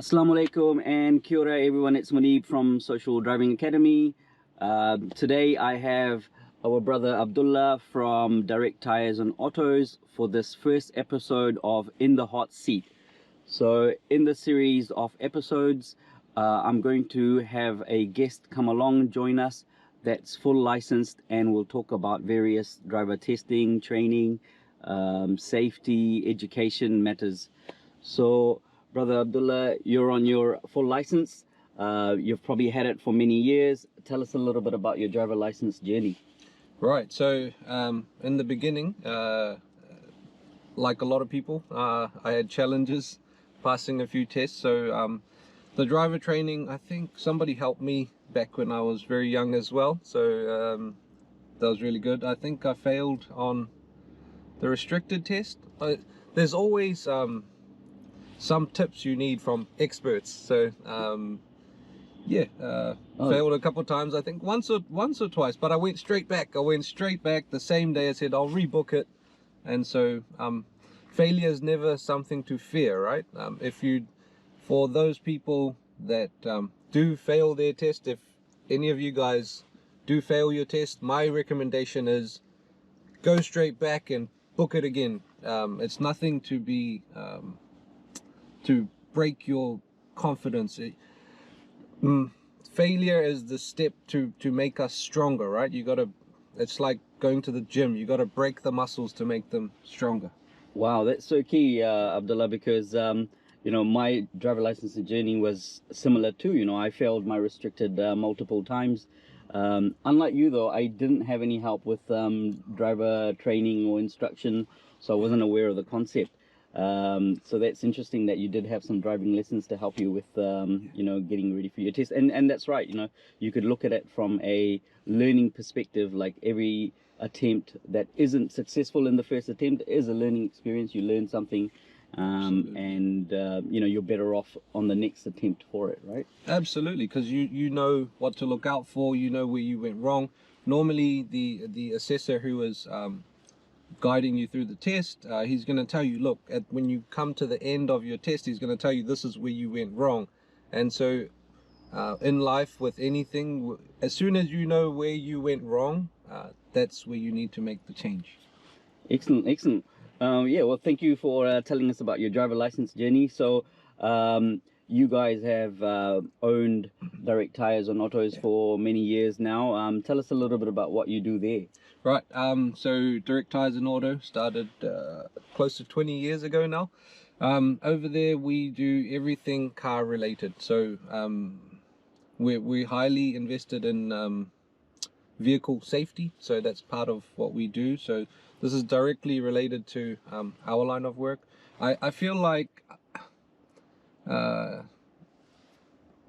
Assalamu alaikum and kia ora everyone, it's Muneeb from Social Driving Academy. Today I have our brother Abdullah from Direct Tyres and Autos for this first episode of In the Hot Seat. So in the series of episodes, I'm going to have a guest come along, join us, that's full licensed, and we'll talk about various driver testing, training, safety, education matters. So Brother Abdullah, you're on your full license. You've probably had it for many years. Tell us a little bit about your driver license journey. Right, so in the beginning, like a lot of people, I had challenges passing a few tests. So the driver training, I think somebody helped me back when I was very young as well. So that was really good. I think I failed on the restricted test. There's always some tips you need from experts. So failed a couple of times, I think once or twice, but I went straight back. The same day. I said I'll rebook it. And so failure is never something to fear, right? For those people that do fail their test, if any of you guys do fail your test, my recommendation is go straight back and book it again. It's nothing to be to break your confidence. Failure is the step to make us stronger, right? It's like going to the gym. You got to break the muscles to make them stronger. Wow, that's so key, Abdullah, because my driver license journey was similar too. I failed my restricted multiple times. Unlike you though, I didn't have any help with driver training or instruction, so I wasn't aware of the concept. So that's interesting that you did have some driving lessons to help you with getting ready for your test. And that's right, you could look at it from a learning perspective. Like every attempt that isn't successful in the first attempt is a learning experience. You learn something, and you're better off on the next attempt for it, right? Absolutely, because you know what to look out for, you know where you went wrong. Normally the assessor who is guiding you through the test, he's going to tell you, look, when you come to the end of your test, he's going to tell you this is where you went wrong. And so in life, with anything, as soon as you know where you went wrong, that's where you need to make the change. Excellent. Well, thank you for telling us about your driver license journey. So you guys have owned Direct Tyres and Autos for many years now. Tell us a little bit about what you do there. Right, so Direct Tyres and Auto started close to 20 years ago now. Over there we do everything car related. So we're highly invested in vehicle safety, so that's part of what we do. So this is directly related to our line of work. I feel like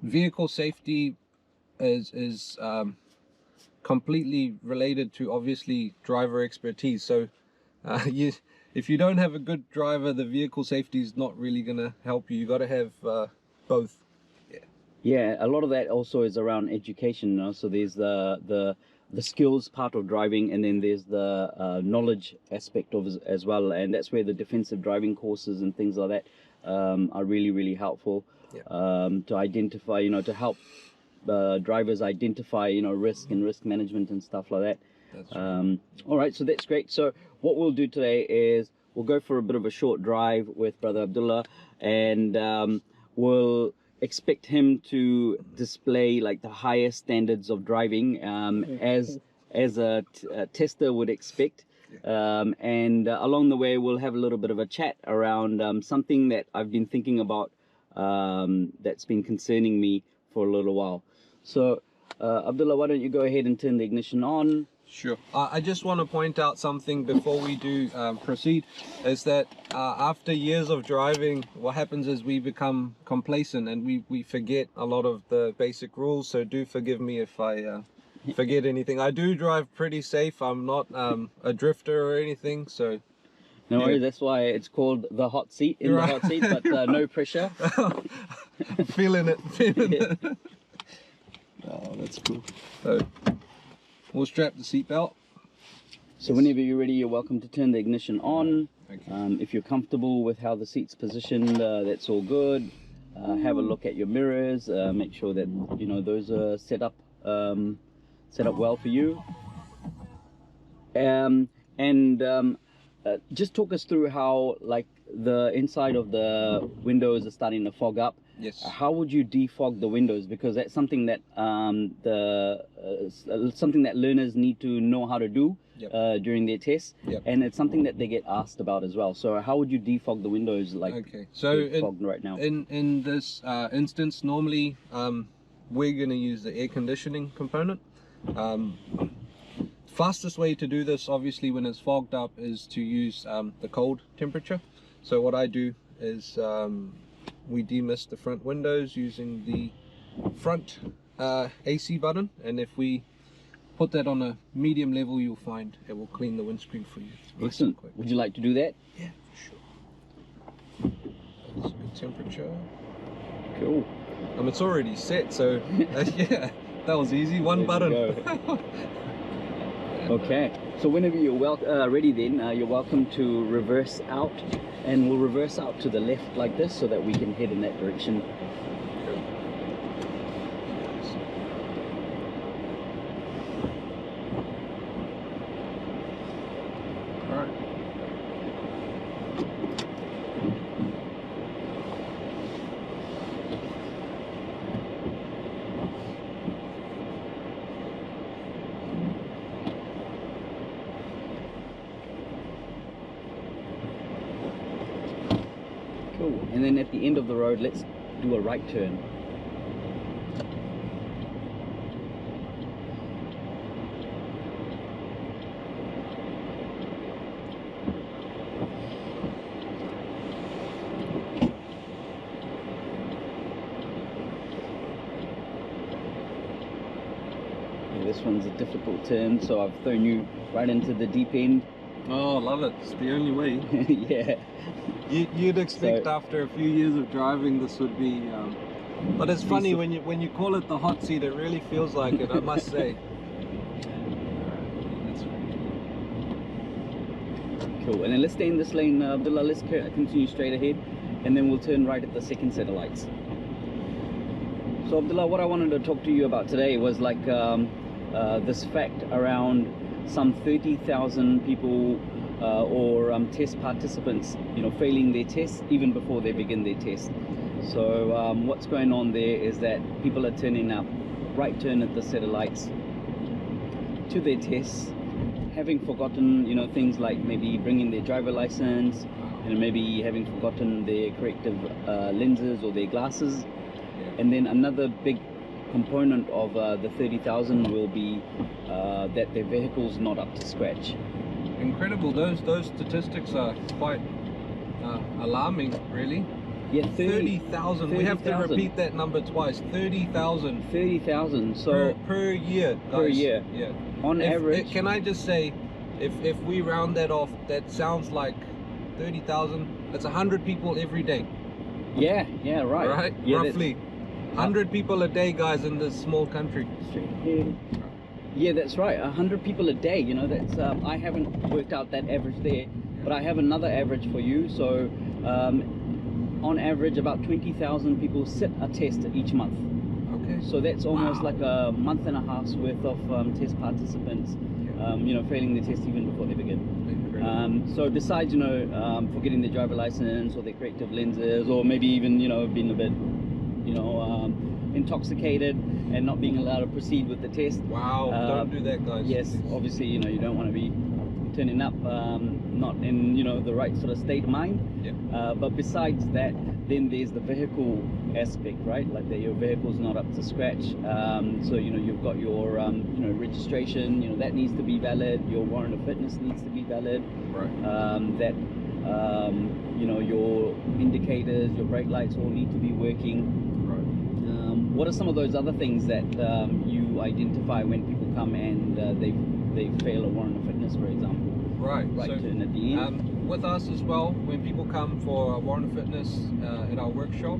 vehicle safety is completely related to obviously driver expertise. So if you don't have a good driver, the vehicle safety is not really going to help you. You got to have both. Yeah, a lot of that also is around education. So there's the skills part of driving, and then there's the knowledge aspect of as well, and that's where the defensive driving courses and things like that are really helpful. To identify, to help drivers identify risk and risk management and stuff like that. That's right. All right, so that's great. So what we'll do today is we'll go for a bit of a short drive with Brother Abdullah, and we'll expect him to display like the highest standards of driving as a tester would expect. And along the way we'll have a little bit of a chat around something that I've been thinking about, that's been concerning me for a little while. So Abdullah, why don't you go ahead and turn the ignition on? Sure. I just want to point out something before we do proceed, is that after years of driving, what happens is we become complacent and we forget a lot of the basic rules. So do forgive me if I forget anything. I do drive pretty safe. I'm not a drifter or anything, so no worries. That's why it's called the hot seat, the hot seat, but no pressure. Feeling it. Oh, that's cool. So we'll strap the seatbelt. So whenever you're ready, you're welcome to turn the ignition on. Okay. If you're comfortable with how the seat's positioned, that's all good. have a look at your mirrors, make sure that those are set up well for you. Just talk us through how, like, the inside of the windows are starting to fog up. Yes. How would you defog the windows? Because that's something that something that learners need to know how to do. Yep. During their tests. Yep. And it's something that they get asked about as well. So how would you defog the windows, like, okay, so fogged right now? In this instance, normally we're going to use the air conditioning component. Fastest way to do this, obviously, when it's fogged up, is to use the cold temperature. So what I do is we demist the front windows using the front AC button, and if we put that on a medium level, you'll find it will clean the windscreen for you. Excellent. Would you like to do that? Yeah, for sure. That's a good temperature. Cool. It's already set, so yeah, that was easy. One button. Okay, so whenever you're ready, then you're welcome to reverse out, and we'll reverse out to the left like this so that we can head in that direction. Cool. And then at the end of the road, let's do a right turn. This one's a difficult turn, so I've thrown you right into the deep end. Oh, love it. It's the only way. Yeah. You'd expect after a few years of driving this would be, but it's funny when you call it the hot seat, it really feels like it, I must say. Cool. And then let's stay in this lane, Abdullah. Let's continue straight ahead, and then we'll turn right at the second set of lights. So Abdullah, what I wanted to talk to you about today was like this fact around some 30,000 people or test participants, failing their tests even before they begin their test. So what's going on there is that people are turning up, right turn at the set of lights, to their tests, having forgotten, things like maybe bringing their driver license, maybe having forgotten their corrective lenses or their glasses. And then another big component of the 30,000 will be that their vehicle's not up to scratch. Incredible. Those statistics are quite alarming, really. Yeah, 30,000. We have to repeat that number twice. 30,000. 30,000. So per year. Guys. Per year. Yeah. On average. Can I just say, if we round that off, that sounds like 30,000. That's 100 people every day. Yeah. Yeah. Right. Right. Yeah, roughly. 100 people a day, guys, in this small country. Yeah, that's right. 100 people a day. That's I haven't worked out that average there, but I have another average for you. So on average, about 20,000 people sit a test each month. Okay. So that's almost like a month and a half's worth of test participants, failing the test even before they begin. So besides, forgetting their driver license or their corrective lenses, or maybe even, being a bit, intoxicated and not being allowed to proceed with the test. Wow, don't do that, guys. Yes, obviously, you don't want to be turning up not in, the right sort of state of mind. Yeah. But besides that, then there's the vehicle aspect, right? Like that your vehicle's not up to scratch. So, you've got your, registration, that needs to be valid. Your warrant of fitness needs to be valid. Right. Your indicators, your brake lights all need to be working. What are some of those other things that you identify when people come and they fail a warrant of fitness, for example? Right. So, turn at the end. With us as well, when people come for a warrant of fitness at our workshop,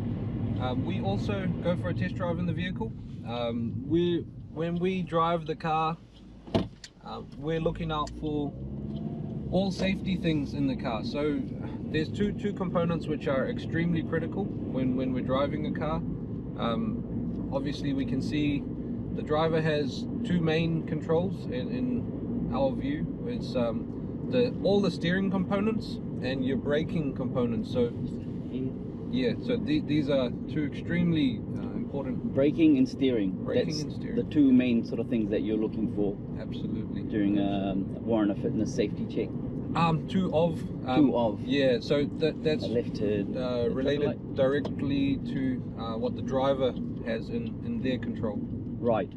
we also go for a test drive in the vehicle. When we drive the car, we're looking out for all safety things in the car. So there's two components which are extremely critical when we're driving a car. Obviously, we can see the driver has two main controls in our view. It's all the steering components and your braking components. So yeah, so these are two extremely important. Braking and steering. Braking and steering. The two main sort of things that you're looking for. Absolutely. During a Warrant of Fitness safety check. Two of. Yeah, so that's related directly to what the driver has in their control. Right.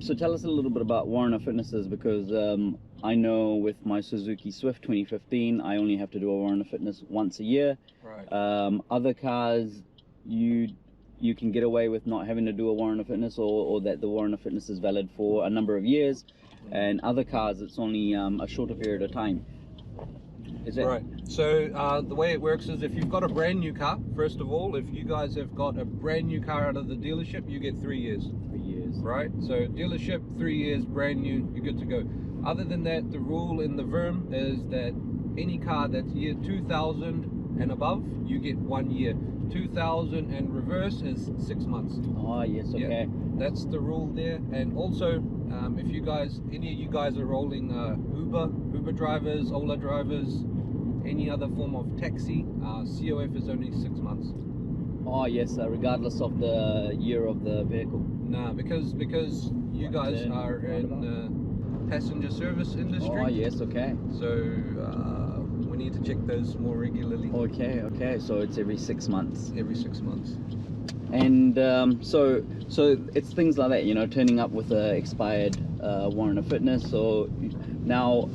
So tell us a little bit about Warrant of Fitnesses, because I know with my Suzuki Swift 2015, I only have to do a Warrant of Fitness once a year. Right. Other cars, you can get away with not having to do a Warrant of Fitness, or that the Warrant of Fitness is valid for a number of years. And other cars, it's only a shorter period of time. Is that right? So the way it works is, if you've got a brand new car, first of all, if you guys have got a brand new car out of the dealership, you get 3 years. 3 years. Right? So dealership, 3 years, brand new, you're good to go. Other than that, the rule in the VERM is that any car that's year 2000 and above, you get 1 year. 2000 and reverse is 6 months. Oh yes, okay. Yeah, that's the rule there. And also, if any of you guys are rolling Uber drivers, Ola drivers, any other form of taxi, COF is only 6 months. Oh yes, regardless of the year of the vehicle. Nah, because you guys are in passenger service industry. Oh yes, okay. So we need to check those more regularly. Okay. So it's every 6 months. Every 6 months. And so it's things like that, you know, turning up with a expired Warrant of Fitness. So now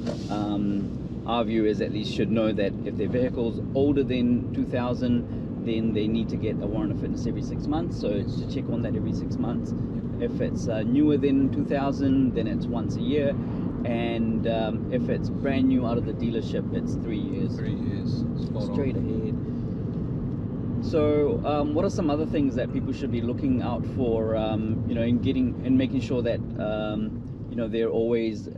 our view is at least should know that if their vehicle's older than 2000, then they need to get a Warrant of Fitness every 6 months. So it's to check on that every 6 months. If it's newer than 2000, then it's once a year. And if it's brand new out of the dealership, it's 3 years. 3 years. Straight ahead. So what are some other things that people should be looking out for, you know, in making sure that you know, they're always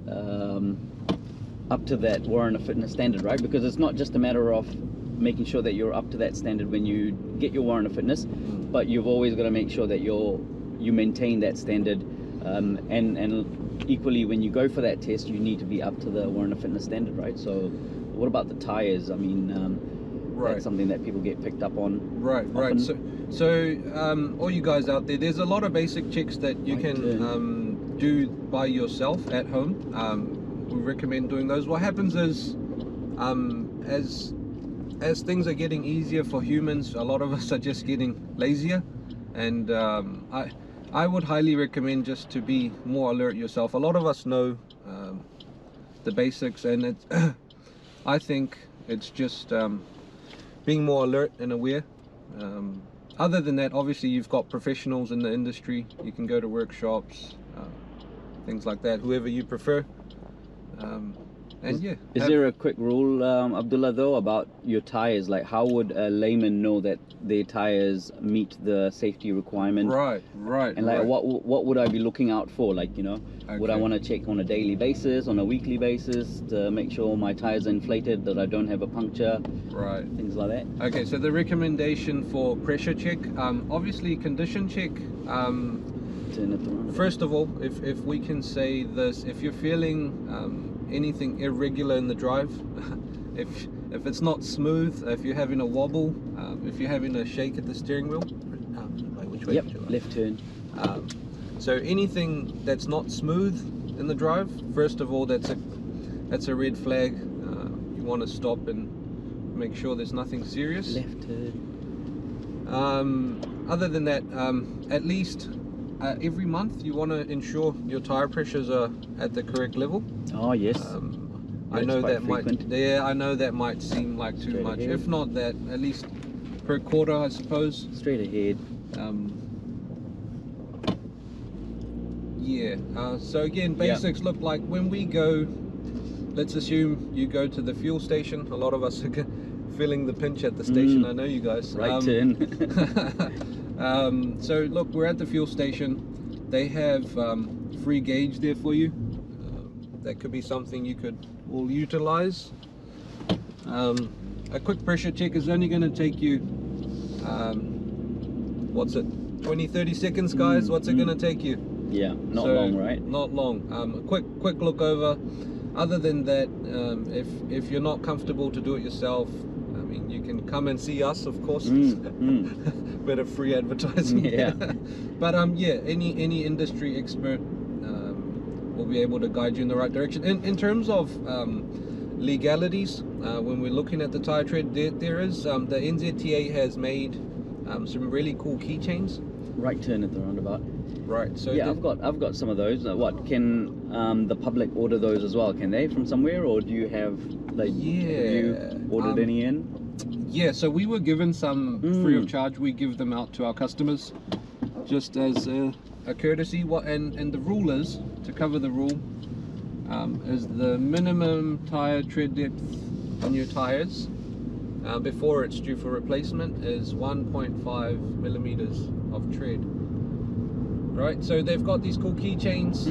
up to that Warrant of Fitness standard, right? Because it's not just a matter of making sure that you're up to that standard when you get your Warrant of Fitness, but you've always got to make sure that you maintain that standard, and equally when you go for that test, you need to be up to the Warrant of Fitness standard, right? So what about the tires? I mean, right. That's something that people get picked up on. Right. So all you guys out there, there's a lot of basic checks that you can do by yourself at home. We recommend doing those. What happens is, as things are getting easier for humans, a lot of us are just getting lazier, and I would highly recommend just to be more alert yourself. A lot of us know the basics, and I think it's just being more alert and aware. Other than that, obviously you've got professionals in the industry. You can go to workshops, things like that, whoever you prefer. Is there a quick rule, Abdullah, though, about your tires? Like, how would a layman know that their tires meet the safety requirement? Right. And like, what would I be looking out for? Like, you know, would I want to check on a daily basis, on a weekly basis, to make sure my tires are inflated, that I don't have a puncture? Right. Things like that. Okay, so the recommendation for pressure check, obviously condition check. Turn it around. First of all, if we can say this, if you're feeling anything irregular in the drive, if it's not smooth, if you're having a wobble, if you're having a shake at the steering wheel, which way? Yep, left turn. So anything that's not smooth in the drive, first of all, that's a red flag. You want to stop and make sure there's nothing serious. Left turn. Other than that, at least every month you want to ensure your tire pressures are at the correct level. Oh yes. I know that might seem like too Straight much. ahead. If not that, at least per quarter, I suppose. Straight ahead. So again, basics look like when we go. Let's assume you go to the fuel station. A lot of us are feeling the pinch at the station. I know you guys. Right turn. So look, we're at the fuel station. They have free gauge there for you. That could be something you could all utilize. A quick pressure check is only going to take you, what's it, 20-30 seconds, guys. What's it going to take you? Yeah, not long, right? Not long. A quick look over. Other than that, if you're not comfortable to do it yourself, I mean, you can come and see us, of course. Bit of free advertising. Yeah. But yeah, any industry expert will be able to guide you in the right direction. In terms of legalities, when we're looking at the tire tread, there is the NZTA has made some really cool keychains. Right turn at the roundabout. Right. So yeah, I've got some of those. What can the public order those as well? Can they from somewhere, or do you have like have you ordered any in? Yeah. So we were given some free of charge. We give them out to our customers just as a courtesy. And the rule is, to cover the rule, is the minimum tire tread depth on your tires before it's due for replacement is 1.5 millimeters of tread. Right, so they've got these cool keychains.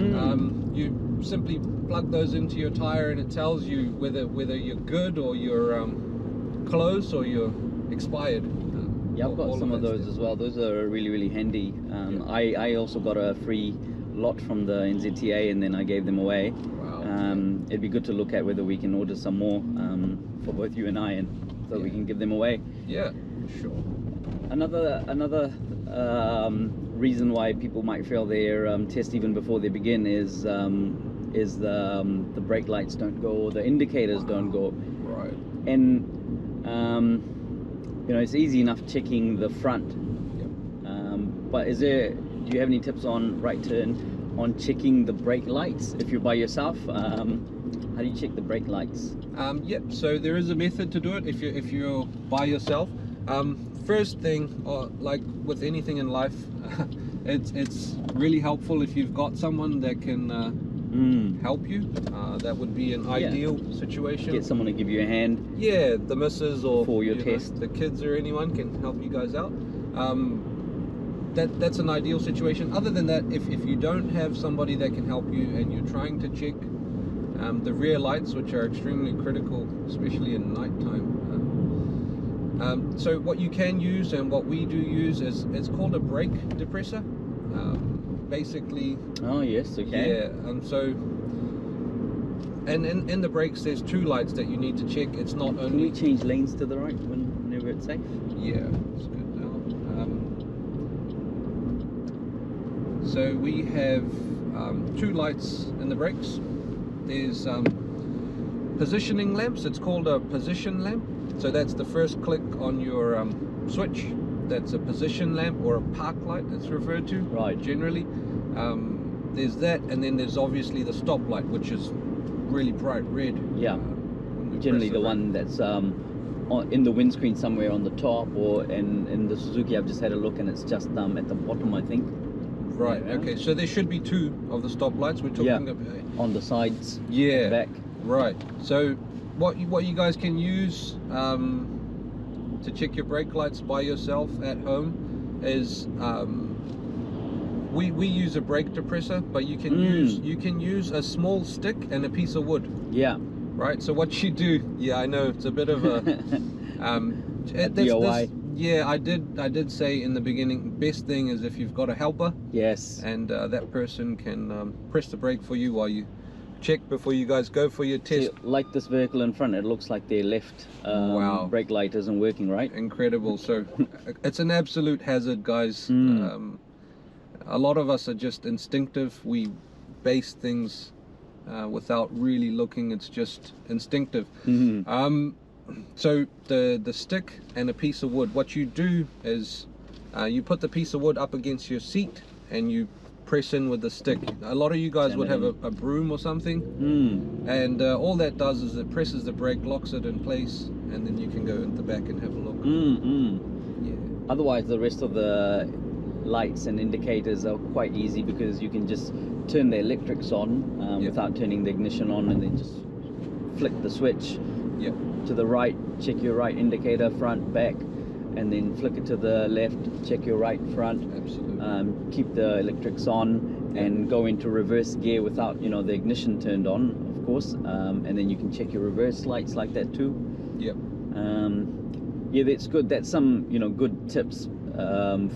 You simply plug those into your tire, and it tells you whether you're good or you're close or you're expired. Yeah, I've got some of those as well. Those are really handy. I also got a free lot from the NZTA, and then I gave them away. Wow. It'd be good to look at whether we can order some more for both you and I, and so we can give them away. Yeah, sure. Another reason why people might fail their test even before they begin is the brake lights don't go, or the indicators don't go. Right. And you know, it's easy enough checking the front. But do you have any tips on right turn on checking the brake lights if you're by yourself? How do you check the brake lights? Yep. So there is a method to do it if you're by yourself. First thing, like with anything in life, it's really helpful if you've got someone that can help you. That would be an ideal situation. Get someone to give you a hand. Yeah, the missus or for your test. The kids or anyone can help you guys out. That's an ideal situation. Other than that, if you don't have somebody that can help you and you're trying to check the rear lights, which are extremely critical, especially in night time. So what you can use, and what we do use, is it's called a brake depressor. Basically. Oh yes, okay. Yeah, so. And in the brakes, there's two lights that you need to check. It's not only. Can we change lanes to the right whenever it's safe? Yeah, it's good now. So we have two lights in the brakes. There's positioning lamps. It's called a position lamp. So that's the first click on your switch. That's a position lamp, or a park light, it's referred to. Right. Generally. There's that, and then there's obviously the stop light, which is really bright red. Yeah. Generally the one that's in the windscreen somewhere on the top, or in the Suzuki I've just had a look, and it's just at the bottom, I think. Right. Yeah. Okay. So there should be two of the stop lights. We're talking about on the sides. Yeah. The back. Right. So what you guys can use to check your brake lights by yourself at home is we use a brake depressor, but you can use a small stick and a piece of wood. Yeah. Right. So what you do? Yeah, I know it's a bit of a DIY. Yeah, I did say in the beginning, best thing is if you've got a helper. Yes. And that person can press the brake for you while you check before you guys go for your test. So, like this vehicle in front, it looks like their left brake light isn't working, right? Incredible. So it's an absolute hazard, guys. A lot of us are just instinctive. We base things without really looking. It's just instinctive. So the stick and a piece of wood, what you do is you put the piece of wood up against your seat and you press in with the stick. A lot of you guys would have a broom or something, and all that does is it presses the brake, locks it in place, and then you can go in the back and have a look. Yeah. Otherwise the rest of the lights and indicators are quite easy, because you can just turn the electrics on without turning the ignition on, and then just flick the switch to the right, check your right indicator, front, back, and then flick it to the left, check your right, front. Absolutely. Keep the electrics on and go into reverse gear without the ignition turned on, of course, and then you can check your reverse lights like that too. Yep. Yeah, that's good. That's some, you know, good tips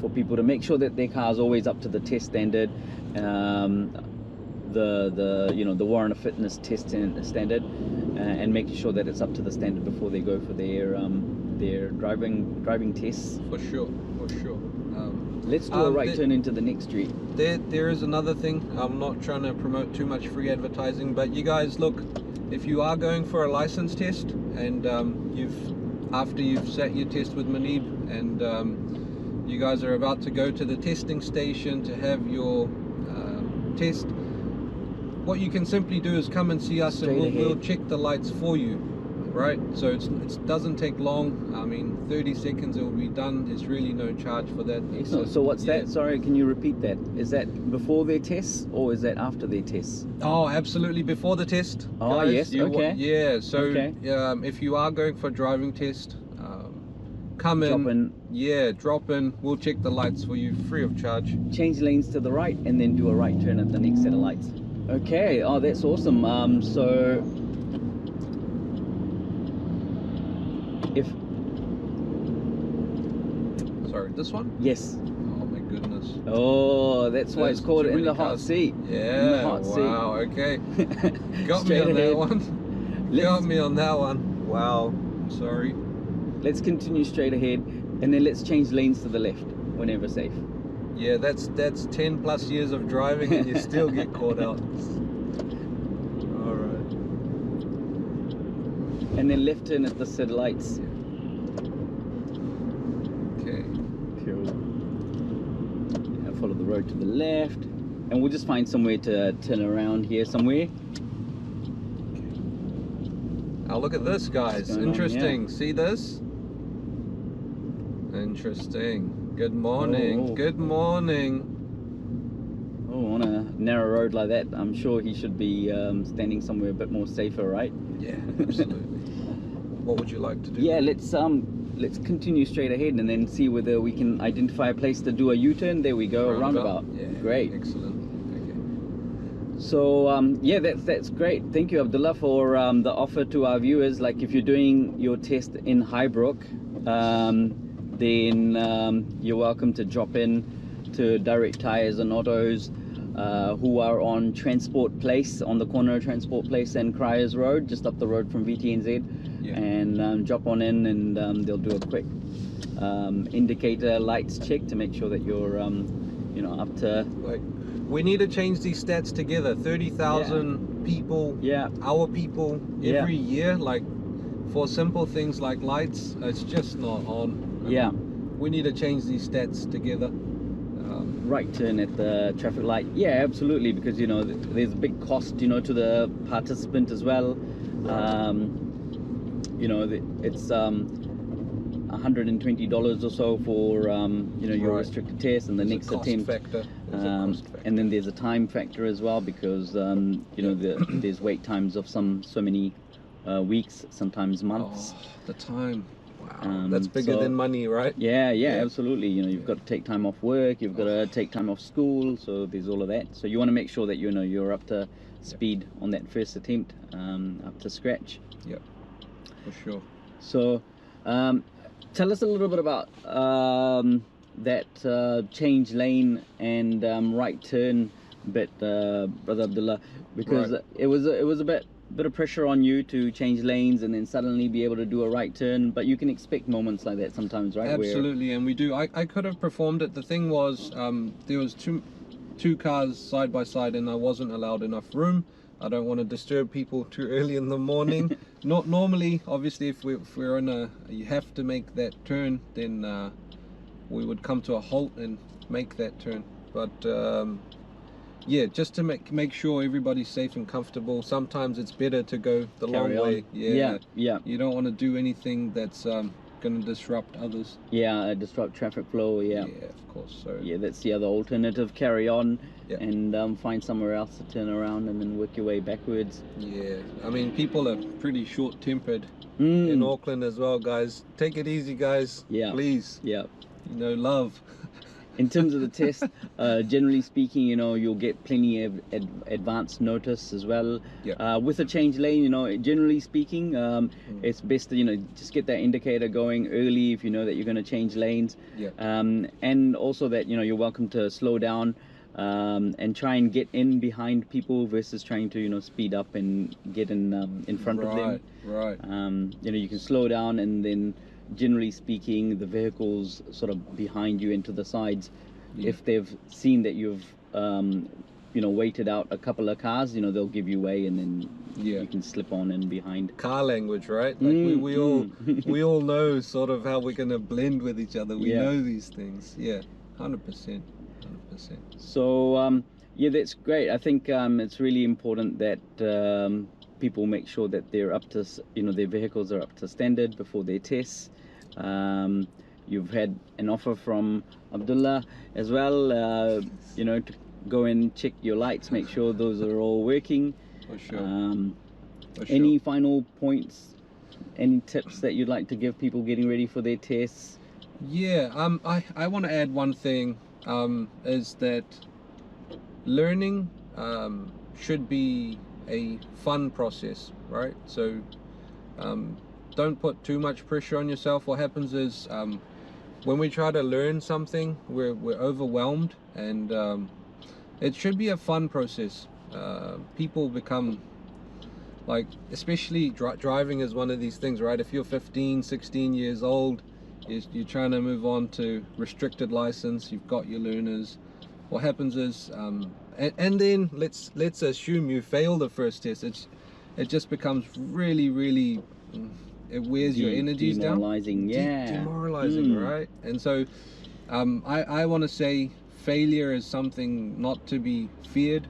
for people to make sure that their car is always up to the test standard, the you know, the Warrant fitness test standard, and making sure that it's up to the standard before they go for their driving tests. For sure, for sure. Let's do a right turn into the next street. There is another thing. I'm not trying to promote too much free advertising, but you guys, look, if you are going for a license test and after you've sat your test with Munib and you guys are about to go to the testing station to have your test, what you can simply do is come and see us and we'll check the lights for you, right? So it doesn't take long. I mean, 30 seconds it will be done. There's really no charge for that. So what's that? Sorry, can you repeat that? Is that before their tests or is that after their tests? Oh, absolutely before the test. Oh, guys. yes, okay. Yeah, so if you are going for a driving test, come in. Drop in. We'll check the lights for you free of charge. Change lanes to the right and then do a right turn at the next set of lights. Okay, oh, that's awesome. So if... Sorry, this one? Yes. Oh my goodness. Oh, that's why it's called in the hot seat. Yeah, in the hot wow, okay. Got me on that one. Got me on that one. Wow, sorry. Let's continue straight ahead and then let's change lanes to the left whenever safe. Yeah, that's 10 plus years of driving and you still get caught out. Alright. And then left turn at the set of lights. Okay. Cool. Now follow the road to the left. And we'll just find somewhere to turn around here somewhere. Now look at this, guys. Interesting. See this? Interesting. Good morning. Oh. Good morning. Oh, on a narrow road like that, I'm sure he should be standing somewhere a bit more safer, right? Yeah, absolutely. What would you like to do? Yeah, let's continue straight ahead and then see whether we can identify a place to do a U-turn. There we go, a roundabout. Yeah, great. Excellent. Okay. So yeah, that's great. Thank you, Abdullah, for the offer to our viewers. Like, if you're doing your test in Highbrook, then you're welcome to drop in to Direct Tyres and Autos, who are on Transport Place, on the corner of Transport Place and Cryers Road, just up the road from VTNZ. Yeah. And drop on in and they'll do a quick indicator lights check to make sure that you're you know, up to... Like, we need to change these stats together. 30,000 people, our people every year, like, for simple things like lights, it's just not on. We need to change these stats together. Right turn at the traffic light. Yeah, absolutely, because, you know, there's a big cost, you know, to the participant as well. You know, it's $120 or so for you know, your restricted test and the next attempt. And then there's a time factor as well, because you know, there's wait times of so many weeks, sometimes months. Oh, the time. Wow, that's bigger than money, right? Yeah, absolutely. You know, you've got to take time off work, you've got to take time off school, so there's all of that. So you want to make sure that, you know, you're up to speed on that first attempt, up to scratch. Yep, for sure. So tell us a little bit about that change lane and right turn bit, Brother Abdullah, because it was a bit of pressure on you to change lanes and then suddenly be able to do a right turn, but you can expect moments like that sometimes, right? Absolutely. And we do. I could have performed it. The thing was, there was two cars side by side and I wasn't allowed enough room. I don't want to disturb people too early in the morning. Not normally, obviously, if we're on you have to make that turn, then we would come to a halt and make that turn. But yeah, just to make sure everybody's safe and comfortable. Sometimes it's better to go the long way. Yeah. You don't want to do anything that's going to disrupt others. Disrupt traffic flow. Yeah, of course. So yeah, that's the other alternative. Carry on and find somewhere else to turn around and then work your way backwards. Yeah, I mean, people are pretty short-tempered in Auckland as well, guys. Take it easy, guys. Please. You know, love. in terms of the test, generally speaking, you know, you'll get plenty of advance notice as well. Yeah. With a change lane, you know, generally speaking, it's best to, you know, just get that indicator going early if you know that you're going to change lanes. Yeah. And also that, you know, you're welcome to slow down and try and get in behind people versus trying to, you know, speed up and get in front of them. Right. You know, you can slow down, and then generally speaking, the vehicles sort of behind you and to the sides, if they've seen that you've you know, waited out a couple of cars, you know, they'll give you way, and then you can slip on in behind. Car language, right? Like we all know sort of how we're gonna blend with each other. We know these things. Yeah, 100%. So yeah, that's great. I think it's really important that people make sure that they're up to, you know, their vehicles are up to standard before their tests. You've had an offer from Abdullah as well, you know, to go and check your lights, make sure those are all working. For sure. Any final points, any tips that you'd like to give people getting ready for their tests? Yeah, I want to add one thing, is that learning should be a fun process, right? So don't put too much pressure on yourself. What happens is when we try to learn something, we're overwhelmed, and it should be a fun process. People become like, especially driving is one of these things, right? If you're 15, 16 years old, you're trying to move on to restricted license, you've got your learners. What happens is and then let's assume you fail the first test. It just becomes really it wears your energies down. Demoralizing, right? And so I want to say failure is something not to be feared.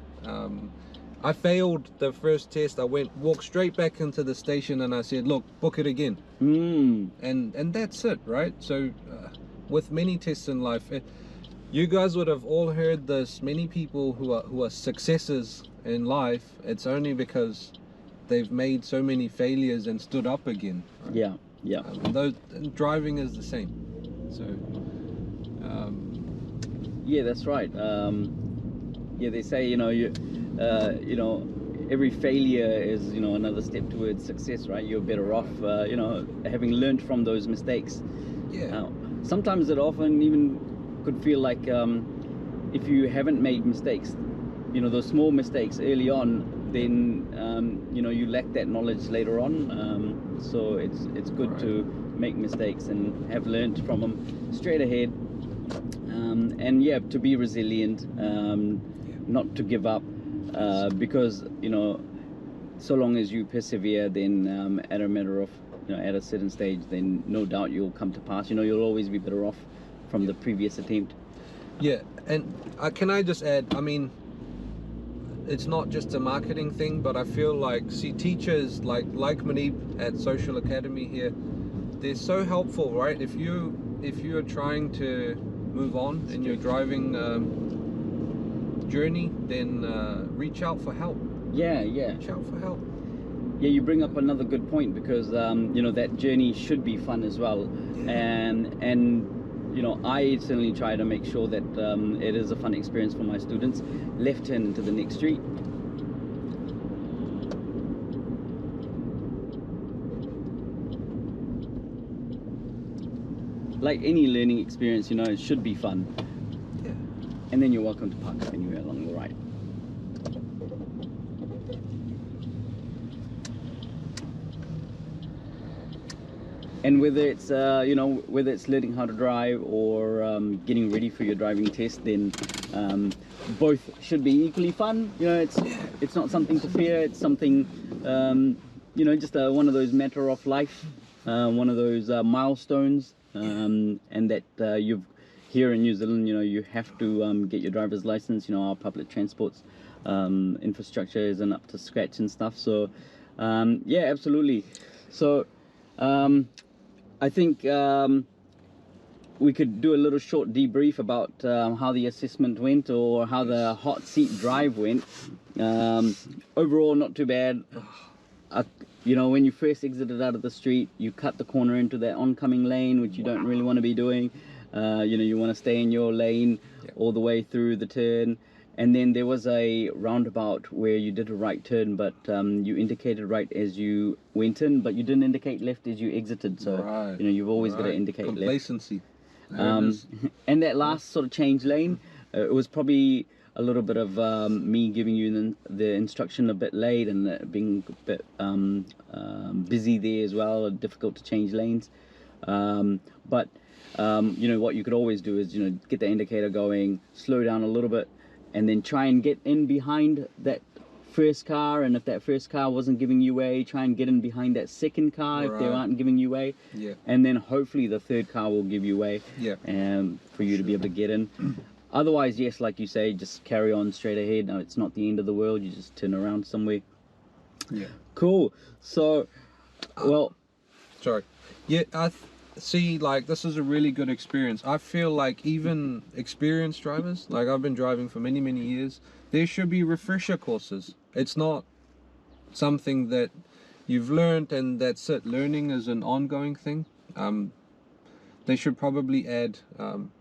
I failed the first test. I walked straight back into the station and I said, look, book it again. And that's it, right? So with many tests in life, you guys would have all heard this, many people who are successes in life, it's only because they've made so many failures and stood up again, right? And driving is the same. So yeah, that's right. Yeah, they say, you know, you know, every failure is, you know, another step towards success, right? You're better off, you know, having learned from those mistakes. Sometimes it often even could feel like if you haven't made mistakes, you know, those small mistakes early on, then you know, you lack that knowledge later on. So it's good to make mistakes and have learned from them straight ahead, and yeah, to be resilient, not to give up, because, you know, so long as you persevere, then at a matter of, you know, at a certain stage, then no doubt you'll come to pass. You know, you'll always be better off from the previous attempt. Yeah, and can I just add, I mean, it's not just a marketing thing, but I feel like, see, teachers like Manib at Social Academy here, they're so helpful, right? If you're trying to move on in your driving journey, then reach out for help. Reach out for help. Yeah, you bring up another good point, because you know, that journey should be fun as well. And you know, I certainly try to make sure that it is a fun experience for my students. Left turn into the next street. Like any learning experience, you know, it should be fun. And then you're welcome to park up anywhere along the right. And whether it's you know, whether it's learning how to drive or getting ready for your driving test, then both should be equally fun. You know, it's not something to fear. It's something, you know, just one of those matter of life, one of those milestones, and that you've here in New Zealand, you know, you have to get your driver's license. You know, our public transport's infrastructure isn't up to scratch and stuff. So yeah, absolutely. So I think we could do a little short debrief about how the assessment went, or how the hot seat drive went. Overall, not too bad. You know, when you first exited out of the street, you cut the corner into that oncoming lane, which you don't really want to be doing. You know, you want to stay in your lane all the way through the turn. And then there was a roundabout where you did a right turn, but you indicated right as you went in, but you didn't indicate left as you exited. So you know, you've always got to indicate complacency. left. And that last sort of change lane, it was probably a little bit of me giving you the instruction a bit late, and being a bit busy there as well, difficult to change lanes. But you know, what you could always do is, you know, get the indicator going, slow down a little bit, and then try and get in behind that first car. And if that first car wasn't giving you way, try and get in behind that second car if they aren't giving you way. And then hopefully the third car will give you way for you to be able to get in. Otherwise, yes, like you say, just carry on straight ahead. No, it's not the end of the world. You just turn around somewhere. Cool. So, well, sorry. I see, like, this is a really good experience. I feel like even experienced drivers, like I've been driving for many years, there should be refresher courses. It's not something that you've learned and that's it. Learning is an ongoing thing. They should probably add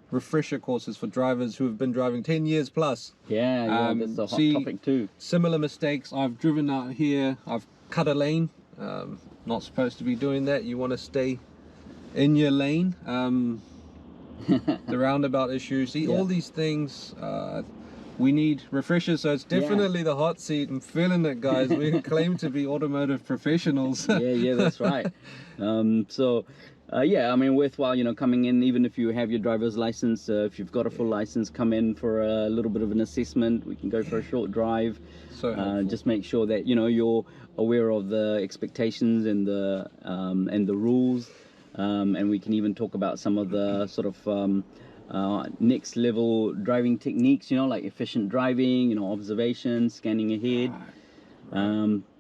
refresher courses for drivers who have been driving 10 years plus. That's a hot topic too. Similar mistakes. I've driven out here, I've cut a lane. Not supposed to be doing that. You want to stay in your lane. The roundabout issue, see, all these things, we need refreshers. So it's definitely the hot seat. I'm feeling it, guys. We claim to be automotive professionals. That's right. I mean, worthwhile, you know, coming in, even if you have your driver's license, if you've got a full license, come in for a little bit of an assessment. We can go for a short drive. Just make sure that, you know, you're aware of the expectations and the rules. And we can even talk about some of the sort of next level driving techniques, you know, like efficient driving, you know, observation, scanning ahead.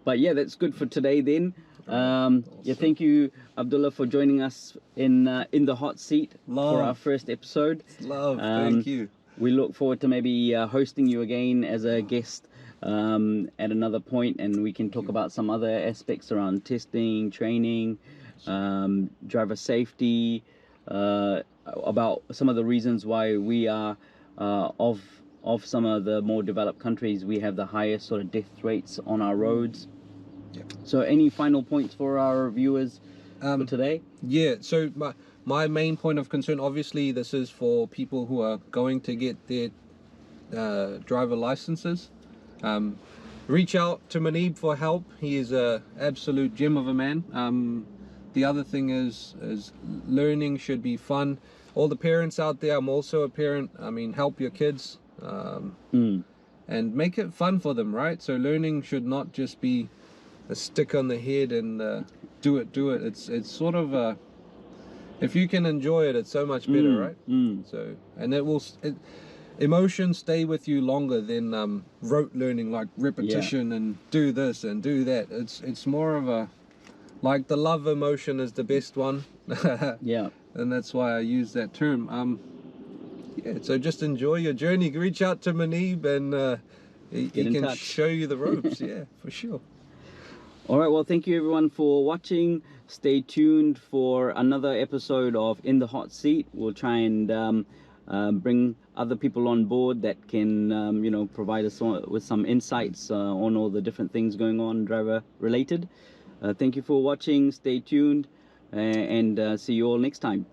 But yeah, that's good for today then. Thank you, Abdullah, for joining us in the hot seat for our first episode. Thank you. We look forward to maybe hosting you again as a guest at another point, and we can talk about some other aspects around testing, training, driver safety, about some of the reasons why we are of some of the more developed countries, we have the highest sort of death rates on our roads. So any final points for our viewers for today? So my main point of concern, obviously this is for people who are going to get their driver licenses. Reach out to Manib for help. He is a absolute gem of a man. The other thing is learning should be fun. All the parents out there, I'm also a parent. I mean, help your kids and make it fun for them, right? So learning should not just be a stick on the head and do it. It's sort of a, if you can enjoy it, it's so much better, right? So, and emotions stay with you longer than rote learning, like repetition and do this and do that. It's more of a, like, the love emotion is the best one. And that's why I use that term. So just enjoy your journey. Reach out to Manib and he can show you the ropes. For sure. All right, well, thank you everyone for watching. Stay tuned for another episode of In the Hot Seat. We'll try and bring other people on board that can you know, provide us with some insights on all the different things going on driver related. Thank you for watching. Stay tuned, and see you all next time.